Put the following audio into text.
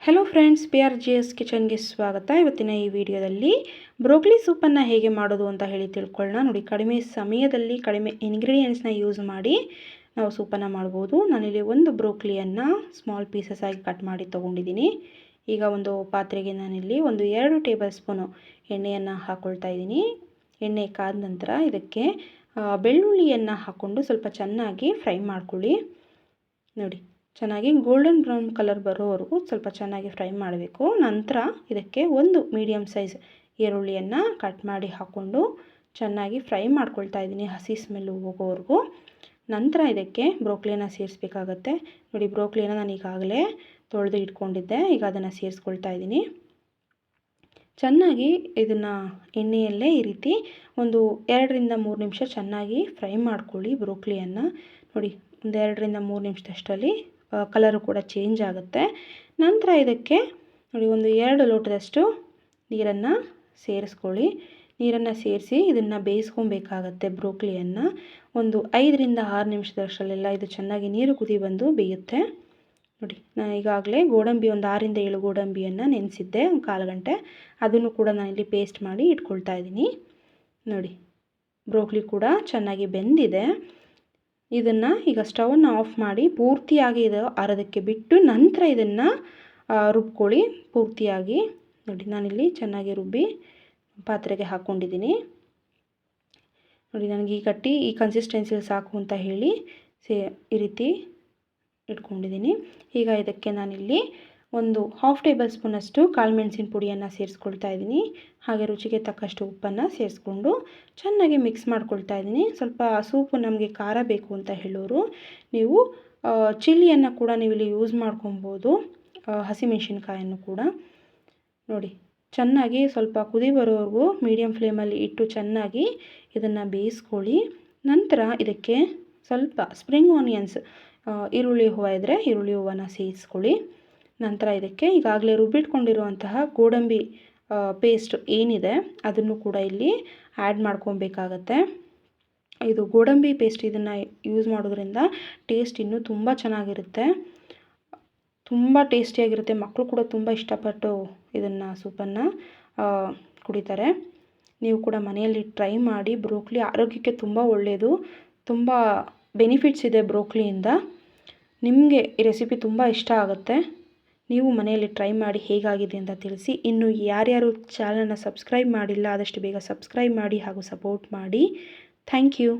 Hello friends, PRGS ಕಿಚನ್ಗೆ ಸ್ವಾಗತ. ಇವತ್ತಿನ ಈ ವಿಡಿಯೋದಲ್ಲಿ ಬ್ರೋಕ್ಲಿ ಸೂಪನ್ನು ಹೇಗೆ ಮಾಡೋದು ಅಂತ ಹೇಳಿ ತಿಳ್ಕೊಳ್ಳೋಣ. ನೋಡಿ, ಕಡಿಮೆ ಸಮಯದಲ್ಲಿ ಕಡಿಮೆ ಇಂಗ್ರೀಡಿಯೆಂಟ್ಸ್ನ ಯೂಸ್ ಮಾಡಿ ನಾವು ಸೂಪನ್ನು ಮಾಡ್ಬೋದು. ನಾನಿಲ್ಲಿ ಒಂದು ಬ್ರೋಕ್ಲಿಯನ್ನು ಸ್ಮಾಲ್ ಪೀಸಸ್ ಆಗಿ ಕಟ್ ಮಾಡಿ ತೊಗೊಂಡಿದ್ದೀನಿ. ಈಗ ಒಂದು ಪಾತ್ರೆಗೆ ನಾನಿಲ್ಲಿ 2 ಟೇಬಲ್ ಸ್ಪೂನು ಎಣ್ಣೆಯನ್ನು ಹಾಕ್ಕೊಳ್ತಾ ಇದ್ದೀನಿ. ಎಣ್ಣೆ ಕಾದ ನಂತರ ಇದಕ್ಕೆ ಬೆಳ್ಳುಳ್ಳಿಯನ್ನು ಹಾಕ್ಕೊಂಡು ಸ್ವಲ್ಪ ಚೆನ್ನಾಗಿ ಫ್ರೈ ಮಾಡ್ಕೊಳ್ಳಿ. ನೋಡಿ, ಚೆನ್ನಾಗಿ ಗೋಲ್ಡನ್ ಬ್ರೌನ್ ಕಲರ್ ಬರೋವರೆಗೂ ಸ್ವಲ್ಪ ಚೆನ್ನಾಗಿ ಫ್ರೈ ಮಾಡಬೇಕು. ನಂತರ ಇದಕ್ಕೆ ಒಂದು ಮೀಡಿಯಮ್ ಸೈಜ್ ಈರುಳ್ಳಿಯನ್ನು ಕಟ್ ಮಾಡಿ ಹಾಕ್ಕೊಂಡು ಚೆನ್ನಾಗಿ ಫ್ರೈ ಮಾಡ್ಕೊಳ್ತಾ ಇದ್ದೀನಿ, ಹಸಿ ಸ್ಮೆಲ್ಲು ಹೋಗೋವರೆಗೂ. ನಂತರ ಇದಕ್ಕೆ ಬ್ರೋಕ್ಲಿನ ಸೇರಿಸ್ಬೇಕಾಗತ್ತೆ. ನೋಡಿ, ಬ್ರೋಕ್ಲಿನ ನಾನು ಈಗಾಗಲೇ ತೊಳೆದು ಇಟ್ಕೊಂಡಿದ್ದೆ. ಈಗ ಅದನ್ನು ಸೇರಿಸ್ಕೊಳ್ತಾ ಇದ್ದೀನಿ. ಚೆನ್ನಾಗಿ ಇದನ್ನು ಎಣ್ಣೆಯಲ್ಲೇ ಈ ರೀತಿ ಒಂದು 2ರಿಂದ 3 ನಿಮಿಷ ಚೆನ್ನಾಗಿ ಫ್ರೈ ಮಾಡ್ಕೊಳ್ಳಿ ಬ್ರೋಕ್ಲಿಯನ್ನು. ನೋಡಿ, ಒಂದು 2ರಿಂದ 3 ನಿಮಿಷದಷ್ಟರಲ್ಲಿ ಕಲರು ಕೂಡ ಚೇಂಜ್ ಆಗುತ್ತೆ. ನಂತರ ಇದಕ್ಕೆ ನೋಡಿ ಒಂದು 2 ಲೋಟದಷ್ಟು ನೀರನ್ನು ಸೇರಿಸ್ಕೊಳ್ಳಿ. ನೀರನ್ನು ಸೇರಿಸಿ ಇದನ್ನು ಬೇಯಿಸ್ಕೊಬೇಕಾಗತ್ತೆ. ಬ್ರೋಕ್ಲಿಯನ್ನು ಒಂದು 5ರಿಂದ 6 ನಿಮಿಷದಷ್ಟರಲ್ಲೆಲ್ಲ ಇದು ಚೆನ್ನಾಗಿ ನೀರು ಕುದಿ ಬಂದು ಬೇಯುತ್ತೆ. ನೋಡಿ, ನಾನು ಈಗಾಗಲೇ ಗೋಡಂಬಿ ಒಂದು 6ರಿಂದ 7 ಗೋಡಂಬಿಯನ್ನು ನೆನೆಸಿದ್ದೆ, ಒಂದು 1/4 ಗಂಟೆ. ಅದನ್ನು ಕೂಡ ನಾನಿಲ್ಲಿ ಪೇಸ್ಟ್ ಮಾಡಿ ಇಟ್ಕೊಳ್ತಾ ಇದ್ದೀನಿ. ನೋಡಿ, ಬ್ರೋಕ್ಲಿ ಕೂಡ ಚೆನ್ನಾಗಿ ಬೆಂದಿದೆ. ಇದನ್ನು ಈಗ ಸ್ಟವನ್ನು ಆಫ್ ಮಾಡಿ ಪೂರ್ತಿಯಾಗಿ ಇದು ಆರೋದಕ್ಕೆ ಬಿಟ್ಟು ನಂತರ ಇದನ್ನು ರುಬ್ಕೊಳ್ಳಿ ಪೂರ್ತಿಯಾಗಿ. ನೋಡಿ, ನಾನಿಲ್ಲಿ ಚೆನ್ನಾಗಿ ರುಬ್ಬಿ ಪಾತ್ರೆಗೆ ಹಾಕ್ಕೊಂಡಿದ್ದೀನಿ. ನೋಡಿ, ನನಗೆ ಈ ಕನ್ಸಿಸ್ಟೆನ್ಸಿಯಲ್ಲಿ ಸಾಕು ಅಂತ ಹೇಳಿ ಈ ರೀತಿ ಇಟ್ಕೊಂಡಿದ್ದೀನಿ. ಈಗ ಇದಕ್ಕೆ ನಾನಿಲ್ಲಿ ಒಂದು 1/2 ಟೇಬಲ್ ಸ್ಪೂನಷ್ಟು ಕಾಳುಮೆಣಸಿನ ಪುಡಿಯನ್ನು ಸೇರಿಸ್ಕೊಳ್ತಾ ಇದ್ದೀನಿ. ಹಾಗೆ ರುಚಿಗೆ ತಕ್ಕಷ್ಟು ಉಪ್ಪನ್ನು ಸೇರಿಸ್ಕೊಂಡು ಚೆನ್ನಾಗಿ ಮಿಕ್ಸ್ ಮಾಡ್ಕೊಳ್ತಾ ಇದ್ದೀನಿ. ಸ್ವಲ್ಪ ಸೂಪು ನಮಗೆ ಖಾರ ಬೇಕು ಅಂತ ಹೇಳೋರು ನೀವು ಚಿಲ್ಲಿಯನ್ನು ಕೂಡ ನೀವಿಲ್ಲಿ ಯೂಸ್ ಮಾಡ್ಕೊಬೋದು, ಹಸಿಮೆಣಸಿನ್ಕಾಯನ್ನು ಕೂಡ. ನೋಡಿ, ಚೆನ್ನಾಗಿ ಸ್ವಲ್ಪ ಕುದಿ ಬರೋವರೆಗೂ ಮೀಡಿಯಮ್ ಫ್ಲೇಮಲ್ಲಿ ಇಟ್ಟು ಚೆನ್ನಾಗಿ ಇದನ್ನು ಬೇಯಿಸ್ಕೊಳ್ಳಿ. ನಂತರ ಇದಕ್ಕೆ ಸ್ವಲ್ಪ ಸ್ಪ್ರಿಂಗ್ ಆನಿಯನ್ಸ್, ಈರುಳ್ಳಿ ಹೂವು ಇದ್ದರೆ ಈರುಳ್ಳಿ ಹೂವನ್ನು ಸೇರಿಸ್ಕೊಳ್ಳಿ. ನಂತರ ಇದಕ್ಕೆ ಈಗಾಗಲೇ ರುಬ್ಬಿಟ್ಕೊಂಡಿರುವಂತಹ ಗೋಡಂಬಿ ಪೇಸ್ಟ್ ಏನಿದೆ ಅದನ್ನು ಕೂಡ ಇಲ್ಲಿ ಆ್ಯಡ್ ಮಾಡ್ಕೊಬೇಕಾಗತ್ತೆ. ಇದು ಗೋಡಂಬಿ ಪೇಸ್ಟ್ ಇದನ್ನು ಯೂಸ್ ಮಾಡೋದ್ರಿಂದ ಟೇಸ್ಟ್ ಇನ್ನೂ ತುಂಬ ಚೆನ್ನಾಗಿರುತ್ತೆ, ತುಂಬ ಟೇಸ್ಟಿಯಾಗಿರುತ್ತೆ. ಮಕ್ಕಳು ಕೂಡ ತುಂಬ ಇಷ್ಟಪಟ್ಟು ಇದನ್ನು ಸೂಪನ್ನು ಕುಡಿತಾರೆ. ನೀವು ಕೂಡ ಮನೆಯಲ್ಲಿ ಟ್ರೈ ಮಾಡಿ. ಬ್ರೋಕ್ಲಿ ಆರೋಗ್ಯಕ್ಕೆ ತುಂಬ ಒಳ್ಳೆಯದು, ತುಂಬ ಬೆನಿಫಿಟ್ಸ್ ಇದೆ ಬ್ರೋಕ್ಲಿಯಿಂದ. ನಿಮಗೆ ಈ ರೆಸಿಪಿ ತುಂಬ ಇಷ್ಟ ಆಗುತ್ತೆ. ನೀವು ಮನೆಯಲ್ಲಿ ಟ್ರೈ ಮಾಡಿ ಹೇಗಾಗಿದೆ ಅಂತ ತಿಳಿಸಿ. ಇನ್ನು ಯಾರ್ಯಾರು ಚಾನಲ್ನ ಸಬ್ಸ್ಕ್ರೈಬ್ ಮಾಡಿಲ್ಲ ಆದಷ್ಟು ಬೇಗ ಸಬ್ಸ್ಕ್ರೈಬ್ ಮಾಡಿ ಹಾಗೂ ಸಪೋರ್ಟ್ ಮಾಡಿ. Thank you.